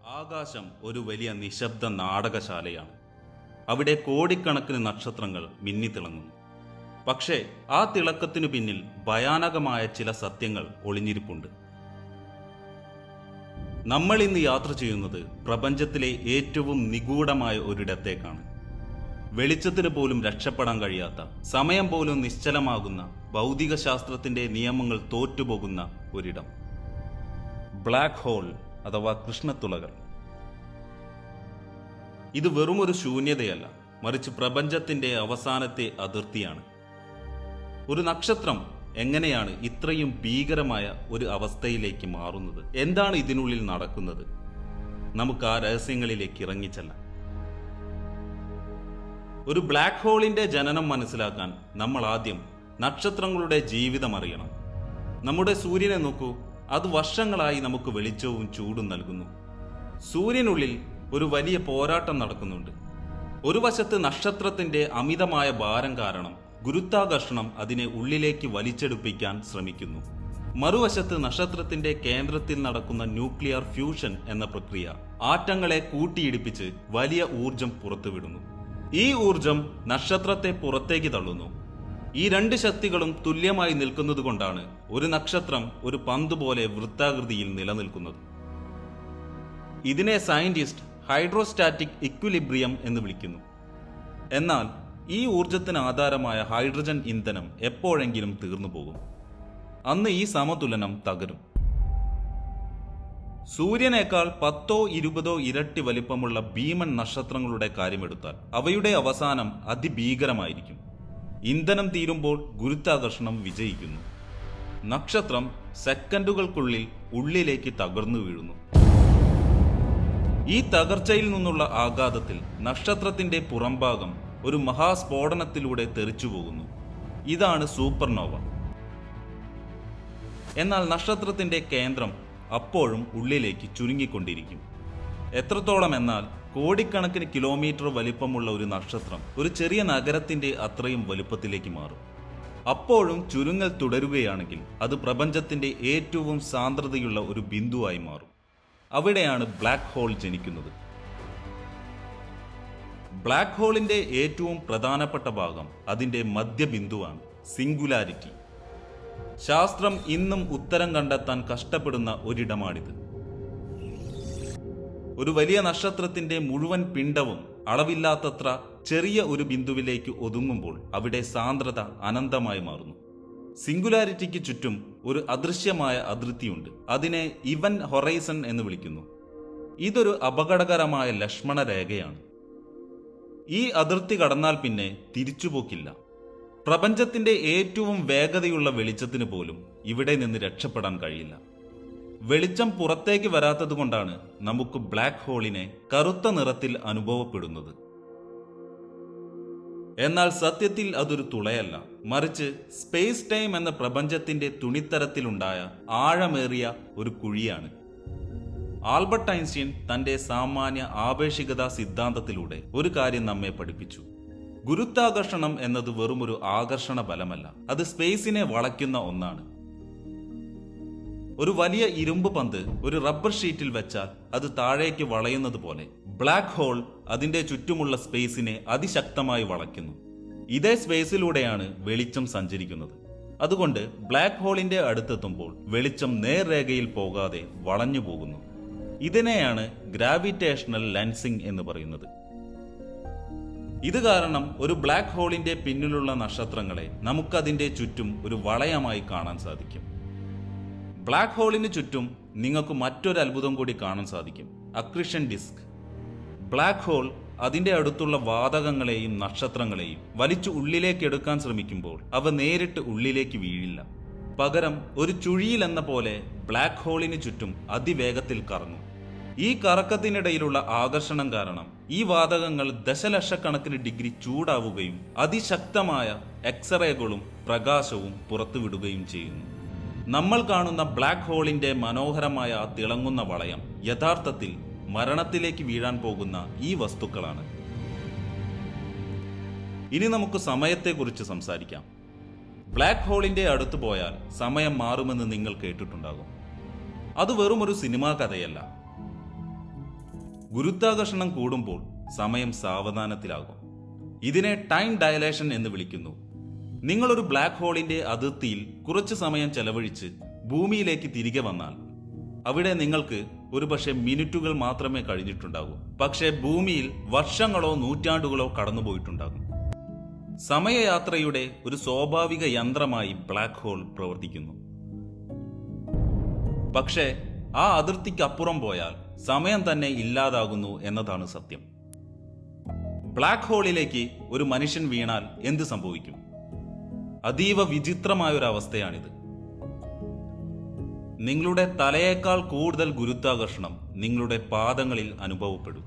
ആകാശം ഒരു വലിയ നിശബ്ദ നാടകശാലയാണ്. അവിടെ കോടിക്കണക്കിന് നക്ഷത്രങ്ങൾ മിന്നിത്തിളങ്ങുന്നു. പക്ഷേ ആ തിളക്കത്തിനു പിന്നിൽ ഭയാനകമായ ചില സത്യങ്ങൾ ഒളിഞ്ഞിരിപ്പുണ്ട്. നമ്മൾ ഇന്ന് യാത്ര ചെയ്യുന്നത് പ്രപഞ്ചത്തിലെ ഏറ്റവും നിഗൂഢമായ ഒരിടത്തേക്കാണ്. വെളിച്ചത്തിന് പോലും രക്ഷപ്പെടാൻ കഴിയാത്ത, സമയം പോലും നിശ്ചലമാകുന്ന, ഭൗതിക ശാസ്ത്രത്തിന്റെ നിയമങ്ങൾ തോറ്റുപോകുന്ന ഒരിടം. ബ്ലാക്ക് ഹോൾ അഥവാ കൃഷ്ണത്തുളകൾ. ഇത് വെറുമൊരു ശൂന്യതയല്ല, മറിച്ച് പ്രപഞ്ചത്തിന്റെ അവസാനത്തെ അതിർത്തിയാണ്. ഒരു നക്ഷത്രം എങ്ങനെയാണ് ഇത്രയും ഭീകരമായ ഒരു അവസ്ഥയിലേക്ക് മാറുന്നത്? എന്താണ് ഇതിനുള്ളിൽ നടക്കുന്നത്? നമുക്ക് ആ രഹസ്യങ്ങളിലേക്ക് ഇറങ്ങിച്ചെല്ലാം. ഒരു ബ്ലാക്ക് ഹോളിന്റെ ജനനം മനസ്സിലാക്കാൻ നമ്മൾ ആദ്യം നക്ഷത്രങ്ങളുടെ ജീവിതം അറിയണം. നമ്മുടെ സൂര്യനെ നോക്കൂ, അത് വർഷങ്ങളായി നമുക്ക് വെളിച്ചവും ചൂടും നൽകുന്നു. സൂര്യനുള്ളിൽ ഒരു വലിയ പോരാട്ടം നടക്കുന്നുണ്ട്. ഒരു വശത്ത് നക്ഷത്രത്തിന്റെ അമിതമായ ഭാരം കാരണം ഗുരുത്വാകർഷണം അതിനെ ഉള്ളിലേക്ക് വലിച്ചെടുപ്പിക്കാൻ ശ്രമിക്കുന്നു. മറുവശത്ത് നക്ഷത്രത്തിന്റെ കേന്ദ്രത്തിൽ നടക്കുന്ന ന്യൂക്ലിയർ ഫ്യൂഷൻ എന്ന പ്രക്രിയ ആറ്റങ്ങളെ കൂട്ടിയിടിപ്പിച്ച് വലിയ ഊർജം പുറത്തുവിടുന്നു. ഈ ഊർജം നക്ഷത്രത്തെ പുറത്തേക്ക് തള്ളുന്നു. ഈ രണ്ട് ശക്തികളും തുല്യമായി നിൽക്കുന്നതുകൊണ്ടാണ് ഒരു നക്ഷത്രം ഒരു പന്ത് പോലെ വൃത്താകൃതിയിൽ നിലനിൽക്കുന്നത്. ഇതിനെ സയന്റിസ്റ്റ് ഹൈഡ്രോസ്റ്റാറ്റിക് ഇക്വിലിബ്രിയം എന്ന് വിളിക്കുന്നു. എന്നാൽ ഈ ഊർജത്തിന് ആധാരമായ ഹൈഡ്രജൻ ഇന്ധനം എപ്പോഴെങ്കിലും തീർന്നു പോകും. അന്ന് ഈ സമതുലനം തകരും. സൂര്യനേക്കാൾ 10-20 ഇരട്ടി വലിപ്പമുള്ള ഭീമൻ നക്ഷത്രങ്ങളുടെ കാര്യമെടുത്താൽ അവയുടെ അവസാനം അതിഭീകരമായിരിക്കും. ഇന്ധനം തീരുമ്പോൾ ഗുരുത്വാകർഷണം വിജയിക്കുന്നു. നക്ഷത്രം സെക്കൻഡുകൾക്കുള്ളിൽ ഉള്ളിലേക്ക് തകർന്നു വീഴുന്നു. ഈ തകർച്ചയിൽ നിന്നുള്ള ആഘാതത്തിൽ നക്ഷത്രത്തിന്റെ പുറംഭാഗം ഒരു മഹാസ്ഫോടനത്തിലൂടെ തെറിച്ചുപോകുന്നു. ഇതാണ് സൂപ്പർനോവ. എന്നാൽ നക്ഷത്രത്തിന്റെ കേന്ദ്രം അപ്പോഴും ഉള്ളിലേക്ക് ചുരുങ്ങിക്കൊണ്ടിരിക്കും. എത്രത്തോളം എന്നാൽ കോടിക്കണക്കിന് കിലോമീറ്റർ വലിപ്പമുള്ള ഒരു നക്ഷത്രം ഒരു ചെറിയ നഗരത്തിന്റെ അത്രയും വലുപ്പത്തിലേക്ക് മാറും. അപ്പോഴും ചുരുങ്ങൽ തുടരുകയാണെങ്കിൽ അത് പ്രപഞ്ചത്തിന്റെ ഏറ്റവും സാന്ദ്രതയുള്ള ഒരു ബിന്ദുവായി മാറും. അവിടെയാണ് ബ്ലാക്ക് ഹോൾ ജനിക്കുന്നത്. ബ്ലാക്ക് ഹോളിന്റെ ഏറ്റവും പ്രധാനപ്പെട്ട ഭാഗം അതിന്റെ മധ്യബിന്ദുവാണ്, സിംഗുലാരിറ്റി. ശാസ്ത്രം ഇന്നും ഉത്തരം കണ്ടെത്താൻ കഷ്ടപ്പെടുന്ന ഒരിടമാണിത്. ഒരു വലിയ നക്ഷത്രത്തിന്റെ മുഴുവൻ പിണ്ഡവും അളവില്ലാത്തത്ര ചെറിയ ഒരു ബിന്ദുവിലേക്ക് ഒതുങ്ങുമ്പോൾ അവിടെ സാന്ദ്രത അനന്തമായി മാറുന്നു. സിംഗുലാരിറ്റിക്ക് ചുറ്റും ഒരു അദൃശ്യമായ അതിർത്തിയുണ്ട്. അതിനെ ഇവന്റ് ഹൊറൈസൺ എന്ന് വിളിക്കുന്നു. ഇതൊരു അപകടകരമായ ലക്ഷ്മണ രേഖയാണ്. ഈ അതിർത്തി കടന്നാൽ പിന്നെ തിരിച്ചുപോക്കില്ല. പ്രപഞ്ചത്തിന്റെ ഏറ്റവും വേഗതയുള്ള വെളിച്ചത്തിന് പോലും ഇവിടെ നിന്ന് രക്ഷപ്പെടാൻ കഴിയില്ല. വെളിച്ചം പുറത്തേക്ക് വരാത്തതുകൊണ്ടാണ് നമുക്ക് ബ്ലാക്ക് ഹോളിനെ കറുത്ത നിറത്തിൽ അനുഭവപ്പെടുന്നത്. എന്നാൽ സത്യത്തിൽ അതൊരു തുളയല്ല, മറിച്ച് സ്പേസ് ടൈം എന്ന പ്രപഞ്ചത്തിന്റെ തുണിത്തരത്തിലുണ്ടായ ആഴമേറിയ ഒരു കുഴിയാണ്. ആൽബർട്ട് ഐൻസ്റ്റീൻ തന്റെ സാമാന്യ ആപേക്ഷികതാ സിദ്ധാന്തത്തിലൂടെ ഒരു കാര്യം നമ്മെ പഠിപ്പിച്ചു. ഗുരുത്വാകർഷണം എന്നത് വെറുമൊരു ആകർഷണ ബലമല്ല, അത് സ്പേസിനെ വളയ്ക്കുന്ന ഒന്നാണ്. ഒരു വലിയ ഇരുമ്പ് പന്ത് ഒരു റബ്ബർ ഷീറ്റിൽ വെച്ചാൽ അത് താഴേക്ക് വളയുന്നത് പോലെ ബ്ലാക്ക് ഹോൾ അതിന്റെ ചുറ്റുമുള്ള സ്പേസിനെ അതിശക്തമായി വളയ്ക്കുന്നു. ഇതേ സ്പേസിലൂടെയാണ് വെളിച്ചം സഞ്ചരിക്കുന്നത്. അതുകൊണ്ട് ബ്ലാക്ക് ഹോളിന്റെ അടുത്തെത്തുമ്പോൾ വെളിച്ചം നേർരേഖയിൽ പോകാതെ വളഞ്ഞു പോകുന്നു. ഇതിനെയാണ് ഗ്രാവിറ്റേഷണൽ ലെൻസിംഗ് എന്ന് പറയുന്നത്. ഇത് കാരണം ഒരു ബ്ലാക്ക് ഹോളിന്റെ പിന്നിലുള്ള നക്ഷത്രങ്ങളെ നമുക്കതിന്റെ ചുറ്റും ഒരു വളയമായി കാണാൻ സാധിക്കും. ബ്ലാക്ക് ഹോളിന് ചുറ്റും നിങ്ങൾക്ക് മറ്റൊരു അത്ഭുതം കൂടി കാണാൻ സാധിക്കും, അക്രീഷൻ ഡിസ്ക്. ബ്ലാക്ക് ഹോൾ അതിന്റെ അടുത്തുള്ള വാതകങ്ങളെയും നക്ഷത്രങ്ങളെയും വലിച്ചു ഉള്ളിലേക്ക് എടുക്കാൻ ശ്രമിക്കുമ്പോൾ അവ നേരിട്ട് ഉള്ളിലേക്ക് വീഴില്ല. പകരം ഒരു ചുഴിയിൽ എന്ന പോലെ ബ്ലാക്ക് ഹോളിന് ചുറ്റും അതിവേഗത്തിൽ കറങ്ങും. ഈ കറക്കത്തിനിടയിലുള്ള ആകർഷണം കാരണം ഈ വാതകങ്ങൾ ദശലക്ഷക്കണക്കിന് ഡിഗ്രി ചൂടാവുകയും അതിശക്തമായ എക്സ്റേകളും പ്രകാശവും പുറത്തുവിടുകയും ചെയ്യുന്നു. നമ്മൾ കാണുന്ന ബ്ലാക്ക് ഹോളിന്റെ മനോഹരമായ തിളങ്ങുന്ന വളയം യഥാർത്ഥത്തിൽ മരണത്തിലേക്ക് വീഴാൻ പോകുന്ന ഈ വസ്തുക്കളാണ്. ഇനി നമുക്ക് സമയത്തെക്കുറിച്ച് സംസാരിക്കാം. ബ്ലാക്ക് ഹോളിന്റെ അടുത്ത് പോയാൽ സമയം മാറുമെന്ന് നിങ്ങൾ കേട്ടിട്ടുണ്ടാകും. അത് വെറും ഒരു സിനിമാ കഥയല്ല. ഗുരുത്വാകർഷണം കൂടുമ്പോൾ സമയം സാവധാനത്തിലാകും. ഇതിനെ ടൈം ഡയലേഷൻ എന്ന് വിളിക്കുന്നു. നിങ്ങളൊരു ബ്ലാക്ക് ഹോളിന്റെ അതിർത്തിയിൽ കുറച്ചു സമയം ചെലവഴിച്ച് ഭൂമിയിലേക്ക് തിരികെ വന്നാൽ അവിടെ നിങ്ങൾക്ക് ഒരുപക്ഷെ മിനിറ്റുകൾ മാത്രമേ കഴിഞ്ഞിട്ടുണ്ടാകൂ. പക്ഷേ ഭൂമിയിൽ വർഷങ്ങളോ നൂറ്റാണ്ടുകളോ കടന്നുപോയിട്ടുണ്ടാകും. സമയയാത്രയുടെ ഒരു സ്വാഭാവിക യന്ത്രമായി ബ്ലാക്ക് ഹോൾ പ്രവർത്തിക്കുന്നു. പക്ഷേ ആ അതിർത്തിക്കപ്പുറം പോയാൽ സമയം തന്നെ ഇല്ലാതാകുന്നു എന്നതാണ് സത്യം. ബ്ലാക്ക് ഹോളിലേക്ക് ഒരു മനുഷ്യൻ വീണാൽ എന്ത് സംഭവിക്കും? അതീവ വിചിത്രമായൊരവസ്ഥയാണിത്. നിങ്ങളുടെ തലയേക്കാൾ കൂടുതൽ ഗുരുത്വാകർഷണം നിങ്ങളുടെ പാദങ്ങളിൽ അനുഭവപ്പെടും.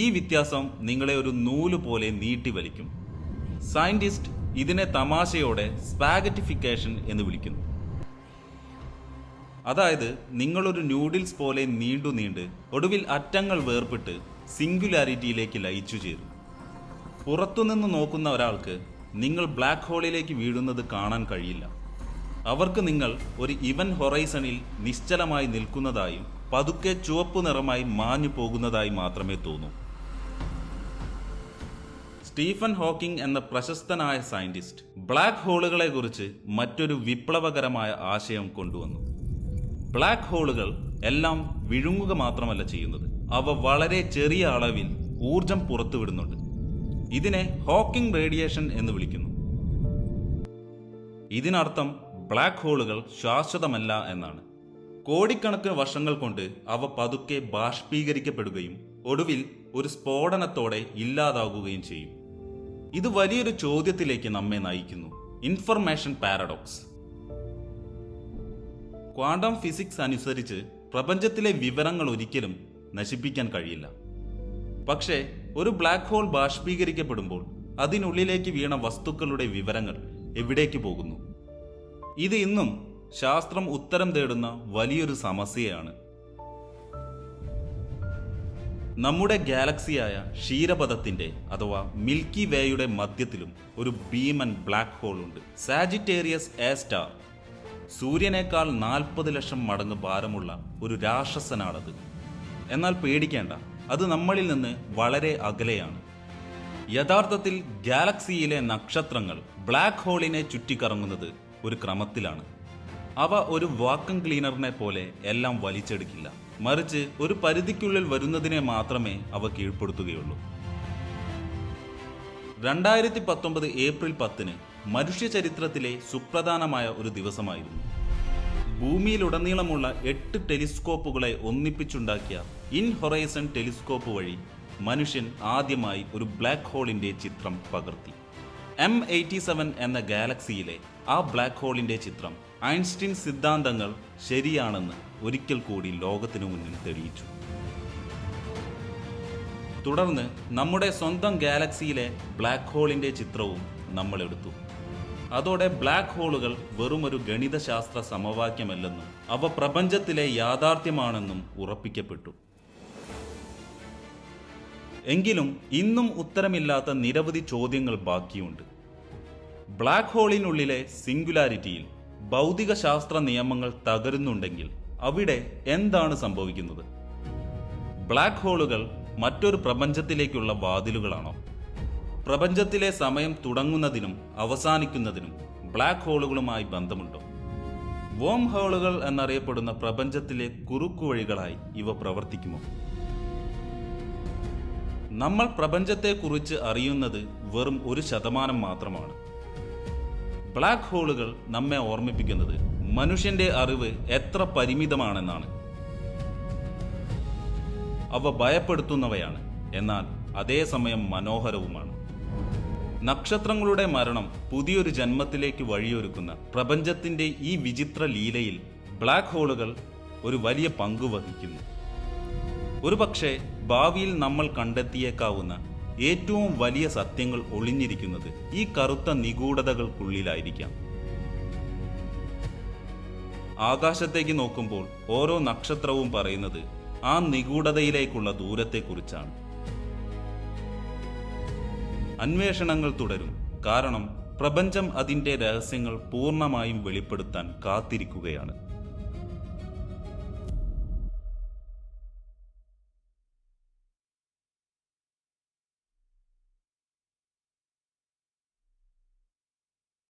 ഈ വ്യത്യാസം നിങ്ങളെ ഒരു നൂല് പോലെ നീട്ടിവലിക്കും. സയന്റിസ്റ്റ് ഇതിനെ തമാശയോടെ സ്പാഗറ്റിഫിക്കേഷൻ എന്ന് വിളിക്കുന്നു. അതായത് നിങ്ങളൊരു ന്യൂഡിൽസ് പോലെ നീണ്ടു ഒടുവിൽ അറ്റങ്ങൾ വേർപെട്ട് സിംഗുലാരിറ്റിയിലേക്ക് ലയിച്ചു ചേരും. പുറത്തുനിന്ന് നോക്കുന്ന ഒരാൾക്ക് നിങ്ങൾ ബ്ലാക്ക് ഹോളിലേക്ക് വീഴുന്നത് കാണാൻ കഴിയില്ല. അവർക്ക് നിങ്ങൾ ഒരു ഇവൻ ഹൊറൈസണിൽ നിശ്ചലമായി നിൽക്കുന്നതായും പതുക്കെ ചുവപ്പു നിറമായി മാഞ്ഞു പോകുന്നതായി മാത്രമേ തോന്നൂ. സ്റ്റീഫൻ ഹോക്കിംഗ് എന്ന പ്രശസ്തനായ സയന്റിസ്റ്റ് ബ്ലാക്ക് ഹോളുകളെ കുറിച്ച് മറ്റൊരു വിപ്ലവകരമായ ആശയം കൊണ്ടുവന്നു. ബ്ലാക്ക് ഹോളുകൾ എല്ലാം വിഴുങ്ങുക മാത്രമല്ല ചെയ്യുന്നത്, അവ വളരെ ചെറിയ അളവിൽ ഊർജം പുറത്തുവിടുന്നുണ്ട്. ഇതിനെ ഹോക്കിംഗ് റേഡിയേഷൻ എന്ന് വിളിക്കുന്നു. ഇതിനർത്ഥം ബ്ലാക്ക് ഹോളുകൾ ശാശ്വതമല്ല എന്നാണ്. കോടിക്കണക്കിന് വർഷങ്ങൾ കൊണ്ട് അവ പതുക്കെ ബാഷ്പീകരിക്കപ്പെടുകയും ഒടുവിൽ ഒരു സ്ഫോടനത്തോടെ ഇല്ലാതാകുകയും ചെയ്യും. ഇത് വലിയൊരു ചോദ്യത്തിലേക്ക് നമ്മെ നയിക്കുന്നു: ഇൻഫർമേഷൻ പാരഡോക്സ്. ക്വാണ്ടം ഫിസിക്സ് അനുസരിച്ച് പ്രപഞ്ചത്തിലെ വിവരങ്ങൾ ഒരിക്കലും നശിപ്പിക്കാൻ കഴിയില്ല. പക്ഷേ ഒരു ബ്ലാക്ക് ഹോൾ ബാഷ്പീകരിക്കപ്പെടുമ്പോൾ അതിനുള്ളിലേക്ക് വീണ വസ്തുക്കളുടെ വിവരങ്ങൾ എവിടേക്ക് പോകുന്നു? ഇത് ഇന്നും ശാസ്ത്രം ഉത്തരം തേടുന്ന വലിയൊരു സമസ്യയാണ്. നമ്മുടെ ഗാലക്സിയായ ക്ഷീരപഥത്തിന്റെ അഥവാ മിൽക്കി വേയുടെ മധ്യത്തിലും ഒരു ഭീമൻ ബ്ലാക്ക് ഹോൾ ഉണ്ട്. Sagittarius A star. സൂര്യനേക്കാൾ 40 ലക്ഷം മടങ്ങ് ഭാരമുള്ള ഒരു രാക്ഷസനാണത്. എന്നാൽ പേടിക്കേണ്ട, അത് നമ്മളിൽ നിന്ന് വളരെ അകലെയാണ്. യഥാർത്ഥത്തിൽ ഗാലക്സിയിലെ നക്ഷത്രങ്ങൾ ബ്ലാക്ക് ഹോളിനെ ചുറ്റിക്കറങ്ങുന്നത് ഒരു ക്രമത്തിലാണ്. അവ ഒരു വാക്വം ക്ലീനറിനെ പോലെ എല്ലാം വലിച്ചെടുക്കില്ല, മറിച്ച് ഒരു പരിധിക്കുള്ളിൽ വരുന്നതിനെ മാത്രമേ അവ കീഴ്പ്പെടുത്തുകയുള്ളൂ. 2019 ഏപ്രിൽ 10 മനുഷ്യ ചരിത്രത്തിലെ സുപ്രധാനമായ ഒരു ദിവസമായിരുന്നു. ഭൂമിയിലുടനീളമുള്ള 8 ടെലിസ്കോപ്പുകളെ ഒന്നിപ്പിച്ചുണ്ടാക്കിയ ഇൻ ഹൊറൈസൺ ടെലിസ്കോപ്പ് വഴി മനുഷ്യൻ ആദ്യമായി ഒരു ബ്ലാക്ക് ഹോളിന്റെ ചിത്രം പകർത്തി. M87 എന്ന ഗാലക്സിയിലെ ആ ബ്ലാക്ക് ഹോളിന്റെ ചിത്രം ഐൻസ്റ്റീൻ സിദ്ധാന്തങ്ങൾ ശരിയാണെന്ന് ഒരിക്കൽ കൂടി ലോകത്തിനു മുന്നിൽ തെളിയിച്ചു. തുടർന്ന് നമ്മുടെ സ്വന്തം ഗാലക്സിയിലെ ബ്ലാക്ക് ഹോളിന്റെ ചിത്രവും നമ്മൾ എടുത്തു. അതോടെ ബ്ലാക്ക് ഹോളുകൾ വെറുമൊരു ഗണിതശാസ്ത്ര സമവാക്യമല്ലെന്നും അവ പ്രപഞ്ചത്തിലെ യാഥാർത്ഥ്യമാണെന്നും ഉറപ്പിക്കപ്പെട്ടു. എങ്കിലും ഇന്നും ഉത്തരമില്ലാത്ത നിരവധി ചോദ്യങ്ങൾ ബാക്കിയുണ്ട്. ബ്ലാക്ക് ഹോളിനുള്ളിലെ സിംഗുലാരിറ്റിയിൽ ഭൗതിക ശാസ്ത്ര നിയമങ്ങൾ തകരുന്നുണ്ടെങ്കിൽ അവിടെ എന്താണ് സംഭവിക്കുന്നത്? ബ്ലാക്ക് ഹോളുകൾ മറ്റൊരു പ്രപഞ്ചത്തിലേക്കുള്ള വാതിലുകളാണോ? പ്രപഞ്ചത്തിലെ സമയം തുടങ്ങുന്നതിനും അവസാനിക്കുന്നതിനും ബ്ലാക്ക് ഹോളുകളുമായി ബന്ധമുണ്ടോ? വോം ഹോളുകൾ എന്നറിയപ്പെടുന്ന പ്രപഞ്ചത്തിലെ കുറുക്കുവഴികളായി ഇവ പ്രവർത്തിക്കുമോ? നമ്മൾ പ്രപഞ്ചത്തെക്കുറിച്ച് അറിയുന്നത് വെറും 1% മാത്രമാണ്. ബ്ലാക്ക് ഹോളുകൾ നമ്മെ ഓർമ്മിപ്പിക്കുന്നത് മനുഷ്യന്റെ അറിവ് എത്ര പരിമിതമാണെന്നാണ്. അവ ഭയപ്പെടുത്തുന്നവയാണ്, എന്നാൽ അതേസമയം മനോഹരവുമാണ്. നക്ഷത്രങ്ങളുടെ മരണം പുതിയൊരു ജന്മത്തിലേക്ക് വഴിയൊരുക്കുന്ന പ്രപഞ്ചത്തിന്റെ ഈ വിചിത്ര ലീലയിൽ ബ്ലാക്ക് ഹോളുകൾ ഒരു വലിയ പങ്ക് വഹിക്കുന്നു. ഒരുപക്ഷെ ഭാവിയിൽ നമ്മൾ കണ്ടെത്തിയേക്കാവുന്ന ഏറ്റവും വലിയ സത്യങ്ങൾ ഒളിഞ്ഞിരിക്കുന്നത് ഈ കറുത്ത നിഗൂഢതകൾക്കുള്ളിലായിരിക്കാം. ആകാശത്തേക്ക് നോക്കുമ്പോൾ ഓരോ നക്ഷത്രവും പറയുന്നത് ആ നിഗൂഢതയിലേക്കുള്ള ദൂരത്തെക്കുറിച്ചാണ്. അന്വേഷണങ്ങൾ തുടരും, കാരണം പ്രപഞ്ചം അതിൻ്റെ രഹസ്യങ്ങൾ പൂർണ്ണമായും വെളിപ്പെടുത്താൻ കാത്തിരിക്കുകയാണ്.